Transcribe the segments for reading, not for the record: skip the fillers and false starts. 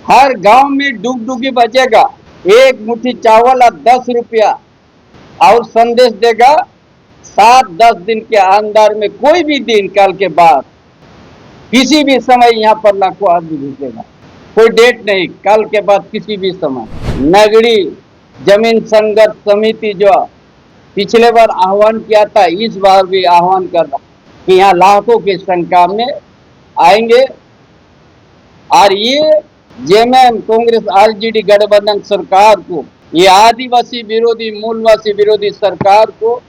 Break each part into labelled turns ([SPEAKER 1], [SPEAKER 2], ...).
[SPEAKER 1] हर गांव में डुगडुगी बजेगा, एक मुट्ठी चावल और 10 रुपया, और संदेश देगा 7-10 दिन के अंदर में, कोई भी दिन कल के बाद किसी भी समय यहाँ पर लाखों आदमी घुसेगा। कोई डेट नहीं, कल के बाद किसी भी समय। नगरी जमीन संघर्ष समिति जो पिछले बार आह्वान किया था, इस बार भी आह्वान कर रहा कि यहाँ लाखों की संख्या में आएंगे। और ये जेएमएम कांग्रेस आरजेडी गठबंधन सरकार को, ये आदिवासी विरोधी मूलवासी विरोधी सरकार को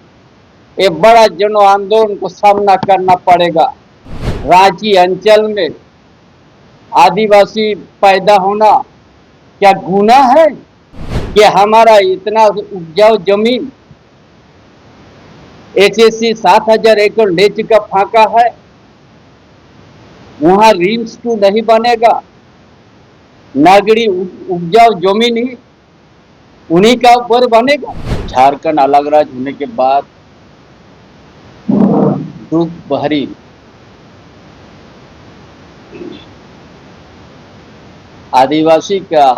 [SPEAKER 1] एक बड़ा जन आंदोलन को सामना करना पड़ेगा। रांची अंचल में आदिवासी पैदा होना क्या गुनाह है कि हमारा इतना उपजाऊ जमीन एचएससी 7,000 एकड़ ले चुका फाका है, वहां रिम्स 2 नहीं बनेगा। नागरी उपजाऊ जमीन ही उन्हीं का ऊपर बनेगा। झारखंड अलग राज्य होने के बाद दुख भरी आदिवासी का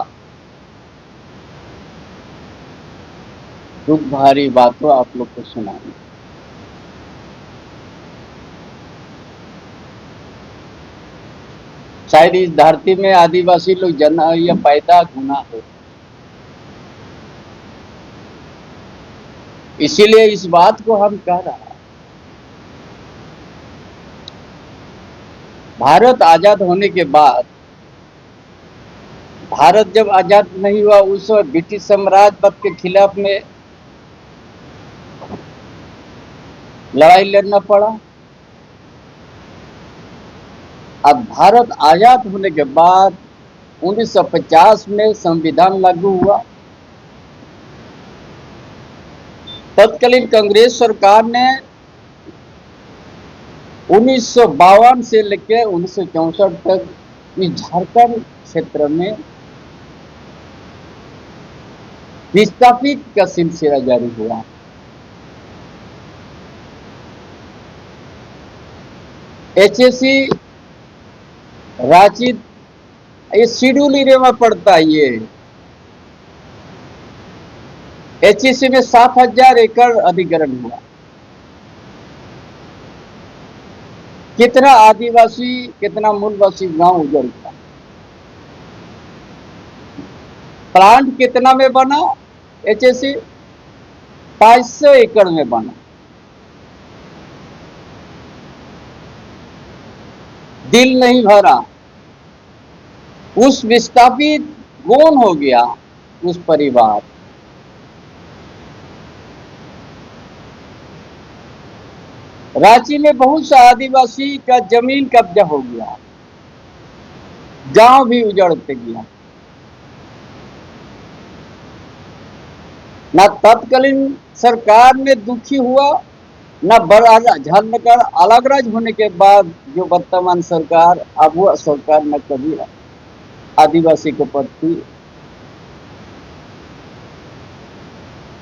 [SPEAKER 1] दुख भरी बातों आप लोग को सुनाएंगे। शायद इस धरती में आदिवासी लोग जन्म या पैदा गुनाह हो, इसीलिए इस बात को हम कह रहे हैं। भारत आजाद होने के बाद, भारत जब आजाद नहीं हुआ उस वक्त ब्रिटिश साम्राज्यवाद के खिलाफ में लड़ाई लड़ना पड़ा। अब भारत आजाद होने के बाद 1950 में संविधान लागू हुआ। तत्कालीन कांग्रेस सरकार ने 1952 से लेकर 1964 तक इस झारखंड क्षेत्र में विस्थापित का सिलसिला जारी हुआ। एचएससी रांची, ये शेड्यूल एरिया में पड़ता है। ये एचएससी में 7,000 एकड़ अधिग्रहण हुआ। कितना आदिवासी, कितना मूलवासी गांव उजड़ गया। प्लांट कितना में बना? एचएससी 500 एकड़ में बना। दिल नहीं भरा, उस विस्थापित कौन हो गया उस परिवार। रांची में बहुत सा आदिवासी का जमीन कब्जा हो गया, गांव भी उजड़ते गया। ना तत्कालीन सरकार में दुखी हुआ, न बड़ा झारखंड अलग राज्य होने के बाद जो वर्तमान सरकार, अब वह सरकार न कभी आदिवासी के प्रति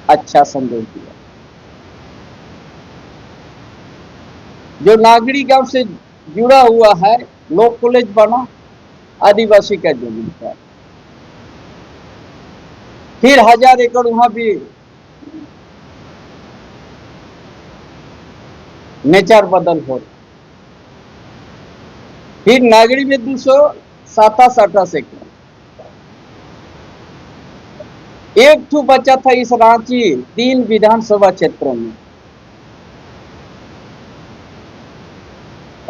[SPEAKER 1] अच्छा संदेश दिया। जो नागरी गांव से जुड़ा हुआ है, लॉ कॉलेज बना आदिवासी का जमीन पर। फिर 1000 एकड़ वहां भी नेचर बदल हो। फिर नागरी में 227 एकड़। एक ठू बचा था इस रांची 3 विधानसभा क्षेत्रों में,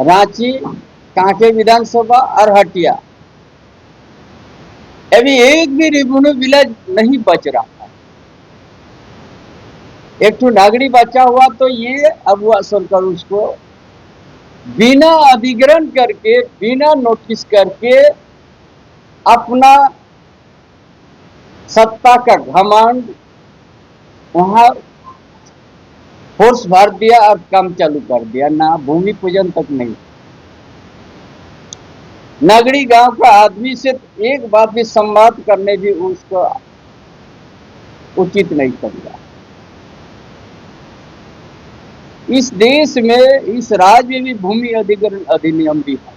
[SPEAKER 1] रांची, कांके विधानसभा और हटिया। अभी एक भी रेवेन्यू विलेज नहीं बच रहा। एक तो नागरी बचा हुआ, तो ये अब वह सरकार उसको बिना अधिग्रहण करके, बिना नोटिस करके अपना सत्ता का घमंड वहां फोर्स भर दिया और काम चालू कर दिया। ना भूमि पूजन तक नहीं। नगरी गांव का आदमी से एक बात भी संवाद करने भी उसको उचित नहीं समझा। इस देश में, इस राज्य में भी भूमि अधिग्रहण अधिनियम भी है।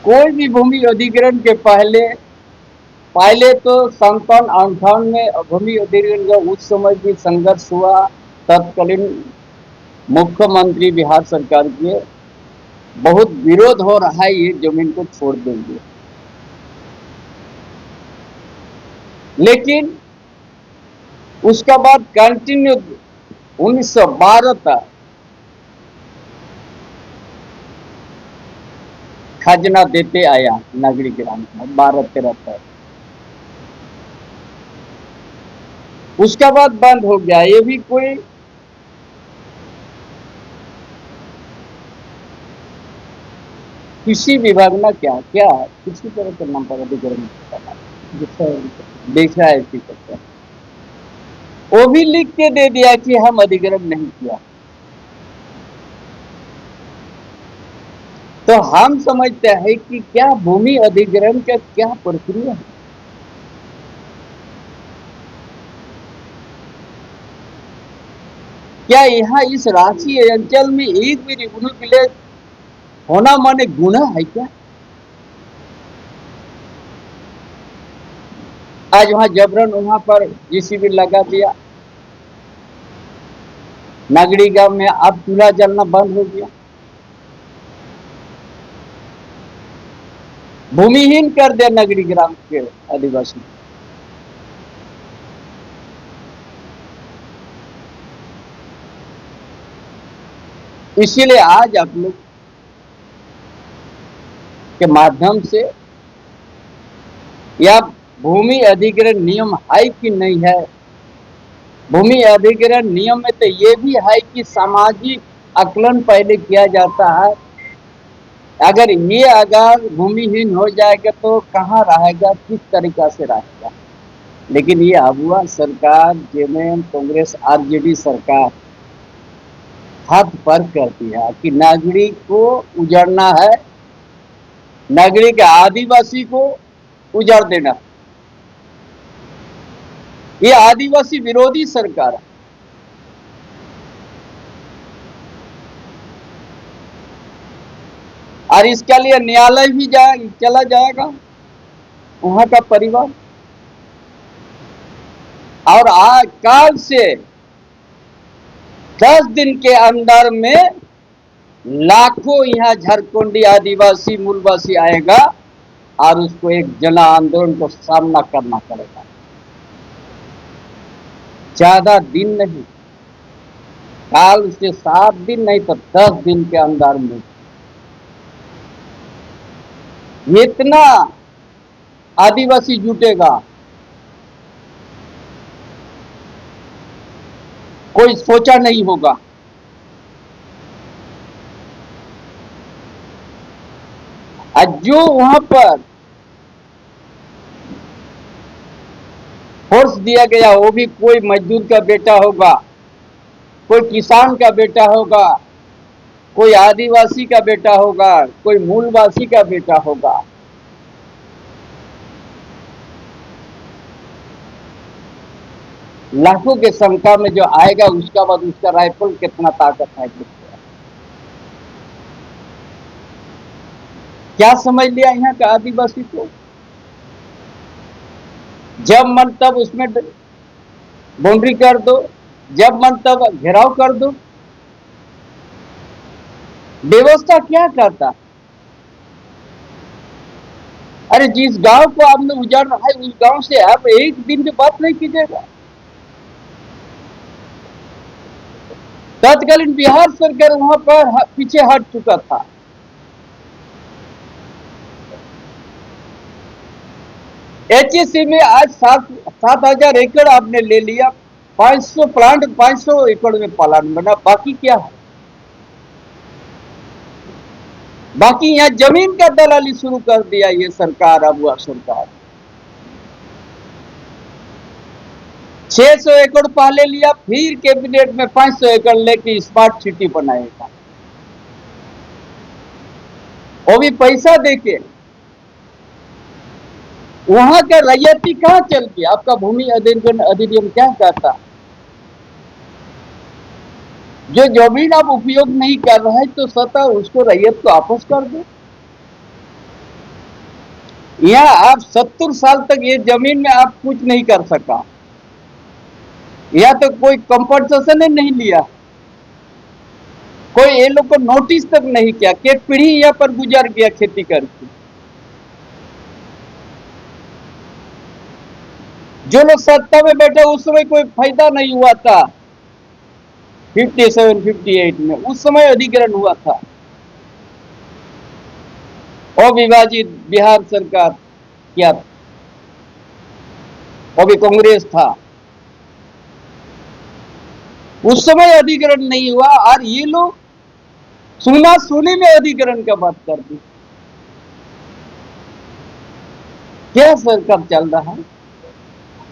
[SPEAKER 1] कोई भी भूमि अधिग्रहण के पहले पहले तो 57-58 में भूमि अधिग्रहण का उस समय भी संघर्ष हुआ। तत्कालीन मुख्यमंत्री बिहार सरकार के बहुत विरोध हो रहा है, ये जमीन को छोड़ देंगे, लेकिन उसका बाद कंटिन्यू 1912 तक खजना देते आया नगरी ग्राम में 12-13 तक। उसका बाद बंद हो गया। ये भी कोई कृषि विभाग ना क्या क्या किसी तरह के नाम पर अधिग्रहण देखा है, इसी करता वो भी लिख के दे दिया कि हम अधिग्रहण नहीं किया। तो हम समझते हैं कि क्या भूमि अधिग्रहण का क्या प्रक्रिया है। क्या यहाँ इस राष्ट्रीय अंचल में एक भी रिवन्यू विलेज होना माने गुनाह है क्या? आज वहां जबरन वहां पर जेसीबी लगा दिया, नगरी गांव में अब चूल्हा जलना बंद हो गया, भूमिहीन कर दिया नगरी ग्राम के आदिवासी। इसीलिए आज आप लोग के माध्यम से या भूमि अधिग्रहण नियम है कि नहीं है। भूमि अधिग्रहण नियम में तो ये भी है कि सामाजिक आकलन पहले किया जाता है। अगर भूमिहीन हो जाएगा तो कहाँ रहेगा, किस तरीका से रहेगा। लेकिन ये अगुआ सरकार, जेएमएम, कांग्रेस, आरजेडी सरकार हद पर करती है कि नागरिक को उजाड़ना है, नागरिक आदिवासी को उजाड़ देना। ये आदिवासी विरोधी सरकार है। और इसके लिए न्यायालय भी चला जाएगा वहां का परिवार। और आज काल से 10 दिन के अंदर में लाखों यहाँ झारखंडी आदिवासी मूलवासी आएगा और उसको एक जन आंदोलन को सामना करना पड़ेगा। ज्यादा दिन नहीं, काल से 7 दिन नहीं तो 10 दिन के अंदर में इतना आदिवासी जुटेगा, कोई सोचा नहीं होगा। आज जो वहां पर फोर्स दिया गया वो भी कोई मजदूर का बेटा होगा, कोई किसान का बेटा होगा, कोई आदिवासी का बेटा होगा, कोई मूलवासी का बेटा होगा। लाखों के संख्या में जो आएगा उसका बाद उसका राइफल कितना ताकत है। क्या समझ लिया यहाँ का आदिवासी को? जब मन तब उसमें बाउंड्री कर दो, जब मन तब घेराव कर दो। व्यवस्था क्या करता? अरे जिस गांव को आपने उजाड़ रहा है उस गांव से आप एक दिन की बात नहीं कीजिएगा। तत्कालीन बिहार सरकार वहां पर पीछे हट चुका था। एचएसी में आज 7,000 एकड़ आपने ले लिया, 500 प्लांट 500 एकड़ में प्लांट बना, बाकी क्या है? बाकी यहाँ जमीन का दलाली शुरू कर दिया ये सरकार, अबुआ सरकार। 600 एकड़ पहले लिया, फिर कैबिनेट में 500 एकड़ लेके स्मार्ट सिटी बनाएगा, वो भी पैसा देके। वहां का रैयती कहां चल गया? आपका भूमि अधिनियम क्या कहता? जो जमीन आप उपयोग नहीं कर रहे हैं तो सतह उसको रैयत को वापस कर दो। यहाँ आप 70 साल तक ये जमीन में आप कुछ नहीं कर सका। यहाँ तो कोई कंपनसेशन ही नहीं लिया, कोई ये लोग को नोटिस तक नहीं किया कि पीढ़ी यहाँ पर गुजर गया खेती करके। जो लोग सत्ता में बैठे उस समय कोई फायदा नहीं हुआ था। 57, 58 में उस समय अधिग्रहण हुआ था। अविभाजित बिहार सरकार किया था, अभी कांग्रेस था, उस समय अधिग्रहण नहीं हुआ। और ये लोग सुना सुनी में अधिग्रहण का बात कर दी। क्या सरकार चल रहा है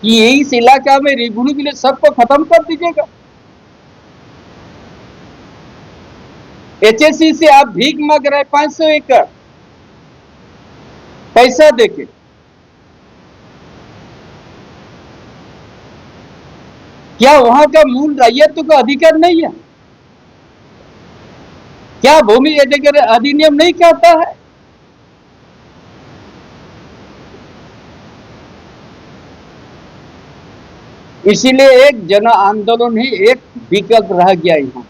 [SPEAKER 1] कि इस इलाका में रिगुणी के लिए सबको खत्म कर दीजिएगा। एचएससी से आप भीख मांग रहे 500 एकड़ पैसा देके। क्या वहां का मूल रैयत का अधिकार नहीं है? क्या भूमि अधिग्रहण अधिनियम नहीं कहता है? इसीलिए एक जन आंदोलन ही एक विकल्प रह गया। यहाँ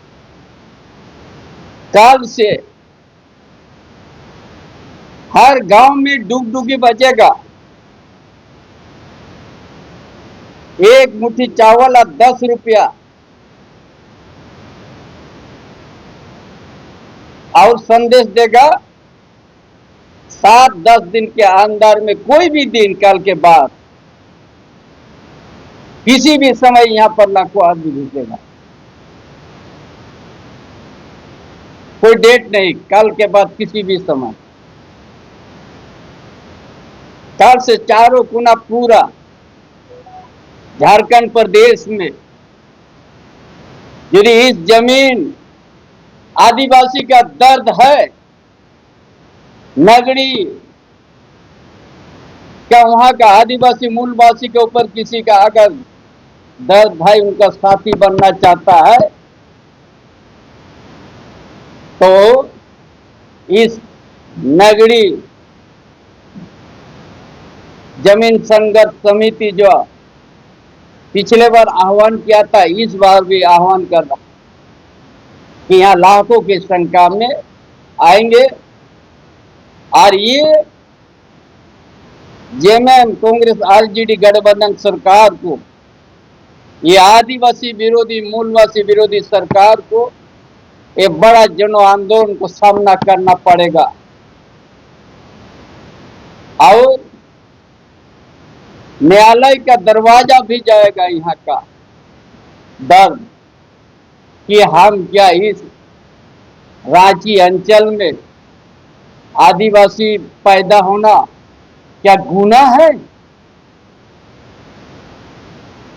[SPEAKER 1] काल से हर गांव में डुगडुगी बजेगा। एक मुट्ठी चावल और 10 रुपया, और संदेश देगा 7-10 दिन के अंदर में, कोई भी दिन काल के बाद किसी भी समय यहाँ पर लाखों आदमी घुसेगा। कोई डेट नहीं, कल के बाद किसी भी समय। कल से चारों कोना पूरा झारखंड प्रदेश में यदि इस जमीन आदिवासी का दर्द है, नगरी क्या वहां का आदिवासी मूलवासी के ऊपर किसी का अगर दर्द भाई उनका साथी बनना चाहता है तो इस नगरी जमीन संघर्ष समिति जो पिछले बार आह्वान किया था, इस बार भी आह्वान कर रहा कि यहाँ लाखों की संख्या में आएंगे। और ये जेएमएम कांग्रेस आरजेडी गठबंधन सरकार को, ये आदिवासी विरोधी मूलवासी विरोधी सरकार को एक बड़ा जन आंदोलन को सामना करना पड़ेगा। और न्यायालय का दरवाजा भी जाएगा यहाँ का दर्द कि हम क्या इस रांची अंचल में आदिवासी पैदा होना क्या गुनाह है?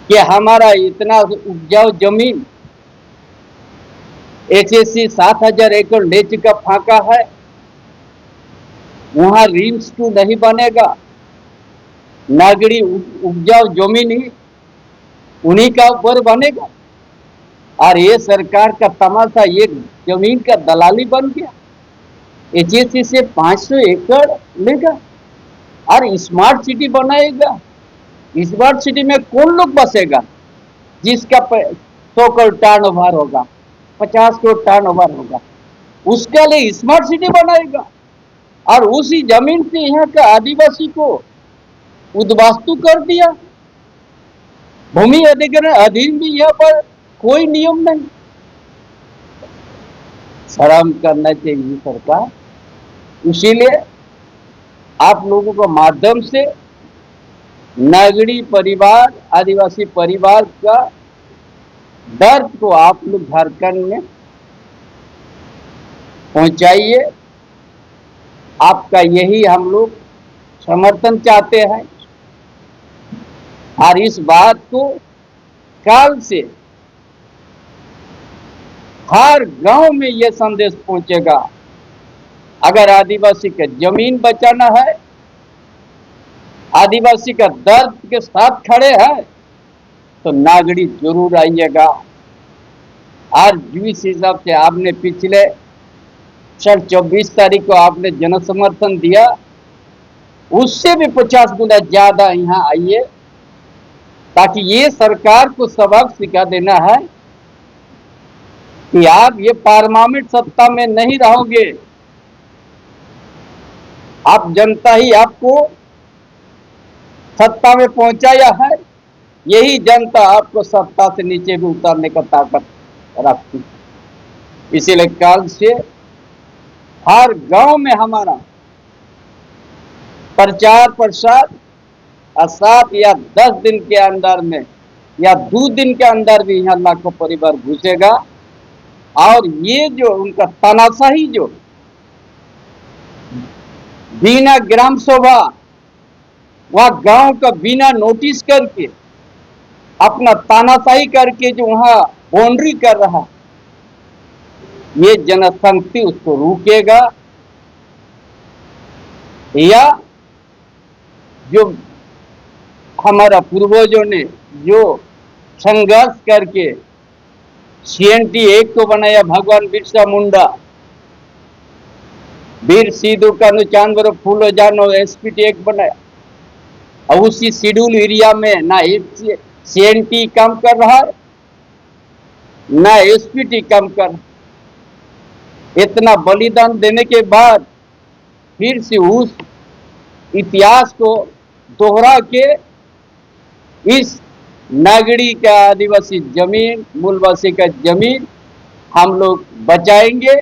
[SPEAKER 1] कि हमारा इतना उपजाऊ जमीन एचएससी 7,000 एकड़ ले चुका फाका है, वहां रिम्स 2 नहीं बनेगा। नागरी उपजाऊ जमीन ही उन्हीं का ऊपर बनेगा। और ये सरकार का तमाशा ये जमीन का दलाली बन गया। एचएससी से 500 एकड़ लेगा और स्मार्ट सिटी बनाएगा। स्मार्ट सिटी में कौन लोग बसेगा? जिसका 100 करोड़ टर्नओवर होगा, 50 करोड़ टर्नओवर होगा, उसके लिए स्मार्ट सिटी बनाएगा। और उसी जमीन से यहाँ का आदिवासी को उद्वास्तु कर दिया। भूमि अधिग्रहण अधीन भी यहाँ पर कोई नियम नहीं। शर्म करना चाहिए सरकार। इसीलिए आप लोगों के माध्यम से नागरी परिवार, आदिवासी परिवार का दर्द को आप लोग झारखंड में पहुंचाइए। आपका यही हम लोग समर्थन चाहते हैं। और इस बात को काल से हर गांव में यह संदेश पहुंचेगा, अगर आदिवासी का जमीन बचाना है, आदिवासी का दर्द के साथ खड़े हैं, तो नागरी जरूर आइएगा। और जिस हिसाब से आपने पिछले 24 तारीख को आपने जन समर्थन दिया, उससे भी 50 गुना ज्यादा यहाँ आइए, ताकि ये सरकार को सबक सिखा देना है कि आप ये परमानेंट सत्ता में नहीं रहोगे, आप जनता ही आपको सत्ता में पहुंचाया है, यही जनता आपको सत्ता से नीचे भी उतारने का ताकत रखती। इसीलिए कल से हर गांव में हमारा प्रचार प्रसार 7 या 10 दिन के अंदर में या 2 दिन के अंदर भी यहाँ लाखों परिवार घुसेगा। और ये जो उनका तानाशाही, जो बिना ग्राम सभा वह गांव का बिना नोटिस करके अपना तानाशाही करके जो वहां बाउंड्री कर रहा, ये जनशक्ति उसको रोकेगा। या जो हमारा पूर्वजों ने जो संघर्ष करके CNT 1 को बनाया, भगवान बिरसा मुंडा, वीर सिद्धू कान्हू चांद फूलो जानो SPT 1 बनाया, और उसी शेड्यूल एरिया में ना CNT काम कर रहा है ना SPT काम कर रहा। इतना बलिदान देने के बाद फिर से उस इतिहास को दोहरा के इस नागरी का आदिवासी जमीन, मूलवासी का जमीन हम लोग बचाएंगे।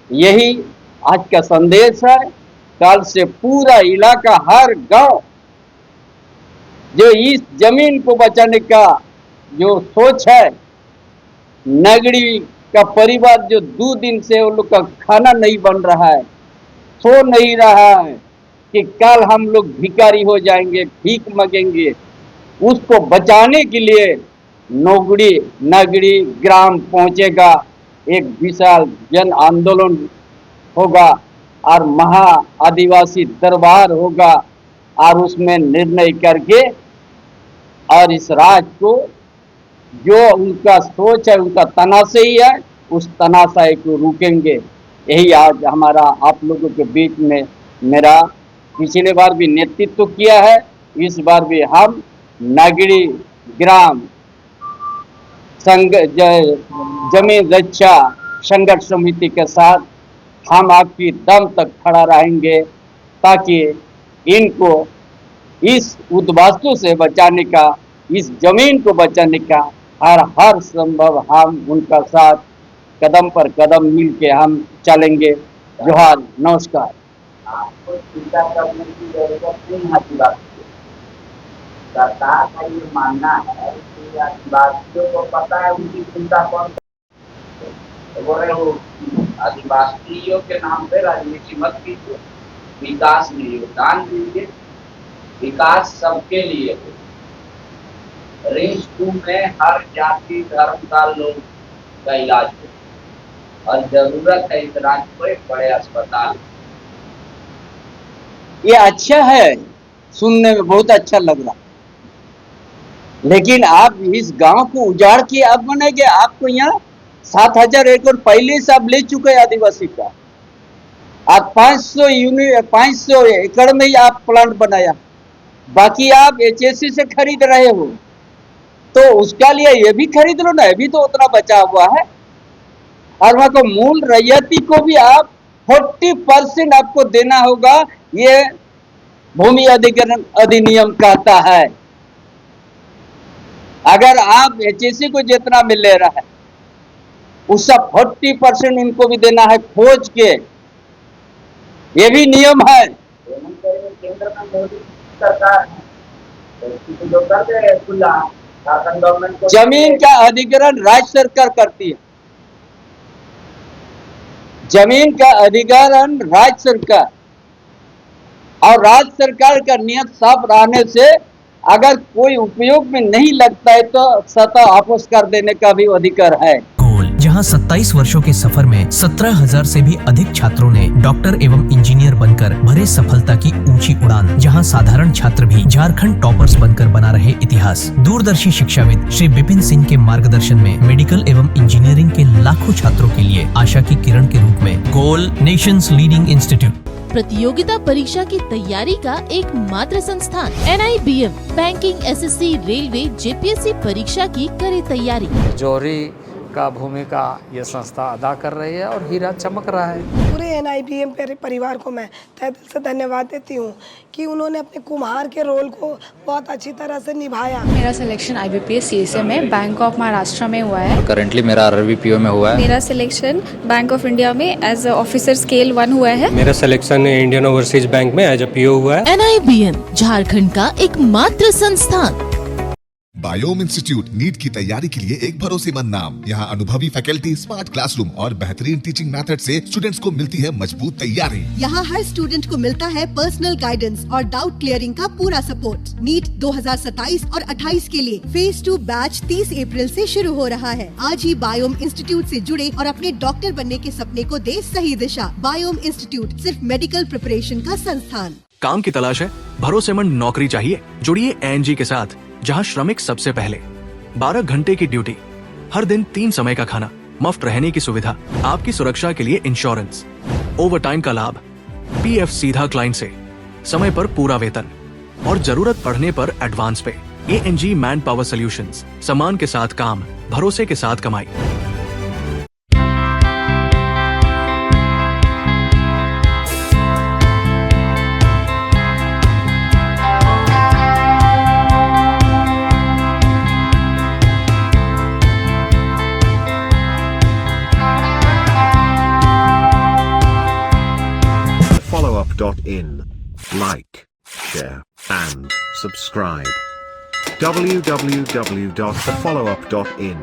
[SPEAKER 1] यही आज का संदेश है। कल से पूरा इलाका, हर गांव जो इस जमीन को बचाने का जो सोच है, नगरी का परिवार जो 2 दिन से उन लोग का खाना नहीं बन रहा है, सो नहीं रहा है कि कल हम लोग भिखारी हो जाएंगे, भीख मांगेंगे, उसको बचाने के लिए नगरी ग्राम पहुंचेगा, एक विशाल जन आंदोलन होगा और महा आदिवासी दरबार होगा, और उसमें निर्णय करके और इस राज को जो उनका सोच है, उनका तनाशाही है, उस तनाशाही को रोकेंगे। यही आज हमारा आप लोगों के बीच में मेरा पिछले बार भी नेतृत्व किया है, इस बार भी हम नगरी ग्राम जमीन रक्षा संघर्ष समिति के साथ हम आपकी दम तक खड़ा रहेंगे, ताकि इनको इस उद्वास्तु से बचाने का, इस जमीन को बचाने का हर संभव हम उनका साथ कदम पर कदम मिल के हम चलेंगे। जोहार, नमस्कार।
[SPEAKER 2] आपको चिंता करने की जरूरत नहीं है आदिवासियों। सरकार का ये मानना है कि आदिवासियों को पता है उनकी चिंता कौन करती है। बोल रहे हो आदिवासियों के नाम पे राजनीति मत कीजिए, विकास में योगदान दीजिए, विकास सबके लिए हो। रेंज 2 में हर जाति धर्म का लोग का इलाज हो, और जरूरत है इस राज्य को एक बड़े अस्पताल।
[SPEAKER 1] ये अच्छा है, सुनने में बहुत अच्छा लग रहा, लेकिन आप इस गांव को उजाड़ के अब बनाएंगे। आपको यहाँ 7000 एकड़ पहले से आप ले चुके हैं आदिवासी का, आप 500 एकड़ में ही आप प्लांट बनाया, बाकी आप HSC से खरीद रहे हो, तो उसका लिए ये भी खरीद लो ना, ये भी तो उतना बचा हुआ है। और वहां को मूल रैयती को भी आप 40% आपको देना होगा, ये भूमि अधिग्रहण अधिनियम कहता है। अगर आप HSC को जितना मिल ले रहा है, उसका 40% उनको भी देना है खोज के, ये भी नियम है।
[SPEAKER 2] केंद्र में मोदी सरकार है,
[SPEAKER 1] जमीन का अधिग्रहण राज्य सरकार करती है, जमीन का अधिग्रहण राज्य सरकार, और राज्य सरकार का नियत साफ रहने से अगर कोई उपयोग में नहीं लगता है तो सत्ता वापस कर देने का भी अधिकार है।
[SPEAKER 3] जहां 27 वर्षों के सफर में 17,000 से भी अधिक छात्रों ने डॉक्टर एवं इंजीनियर बनकर भरे सफलता की ऊंची उड़ान, जहां साधारण छात्र भी झारखंड टॉपर्स बनकर बना रहे इतिहास। दूरदर्शी शिक्षाविद श्री विपिन सिंह के मार्गदर्शन में मेडिकल एवं इंजीनियरिंग के लाखों छात्रों के लिए आशा की किरण के रूप में गोल नेशंस लीडिंग इंस्टीट्यूट
[SPEAKER 4] प्रतियोगिता परीक्षा की तैयारी का एकमात्र संस्थान NIBM banking, SSC, railway, JPSC परीक्षा की करे तैयारी।
[SPEAKER 5] जौहरी का भूमिका ये संस्था अदा कर रही है और हीरा चमक रहा है।
[SPEAKER 6] पूरे NIBM परिवार को मैं तहे दिल से धन्यवाद देती हूँ कि उन्होंने अपने कुम्हार के रोल को बहुत अच्छी तरह से निभाया।
[SPEAKER 7] मेरा सिलेक्शन IBPS CSA में बैंक ऑफ महाराष्ट्र में हुआ है।
[SPEAKER 8] करेंटली मेरा RRBPO में हुआ है।
[SPEAKER 7] मेरा सिलेक्शन बैंक ऑफ इंडिया में एज ऑफिसर स्केल 1 हुआ है।
[SPEAKER 9] मेरा सिलेक्शन इंडियन ओवरसीज बैंक में एज PO हुआ है।
[SPEAKER 4] NIBM झारखंड का एकमात्र संस्थान।
[SPEAKER 10] बायोम इंस्टीट्यूट नीट की तैयारी के लिए एक भरोसेमंद नाम। यहाँ अनुभवी फैकल्टी, स्मार्ट क्लासरूम और बेहतरीन टीचिंग मेथड से स्टूडेंट्स को मिलती है मजबूत तैयारी।
[SPEAKER 11] यहाँ हर स्टूडेंट को मिलता है पर्सनल गाइडेंस और डाउट क्लियरिंग का पूरा सपोर्ट। नीट 2027 और 28 के लिए फेज 2 बैच 30 अप्रैल से शुरू हो रहा है। आज ही बायोम इंस्टीट्यूट से जुड़े और अपने डॉक्टर बनने के सपने को दे सही दिशा। बायोम इंस्टीट्यूट सिर्फ मेडिकल प्रिपरेशन का संस्थान।
[SPEAKER 12] काम की तलाश है, भरोसेमंद नौकरी चाहिए? जुड़िए ANG के साथ, जहां श्रमिक सबसे पहले। 12 घंटे की ड्यूटी, हर दिन 3 समय का खाना, मुफ्त रहने की सुविधा, आपकी सुरक्षा के लिए इंश्योरेंस, ओवरटाइम का लाभ, PF सीधा क्लाइंट से, समय पर पूरा वेतन और जरूरत पड़ने पर एडवांस पे। ANG मैन पावर सॉल्यूशंस, सम्मान के साथ काम, भरोसे के साथ कमाई।
[SPEAKER 13] followup.in. Like, share, and subscribe. www.thefollowup.in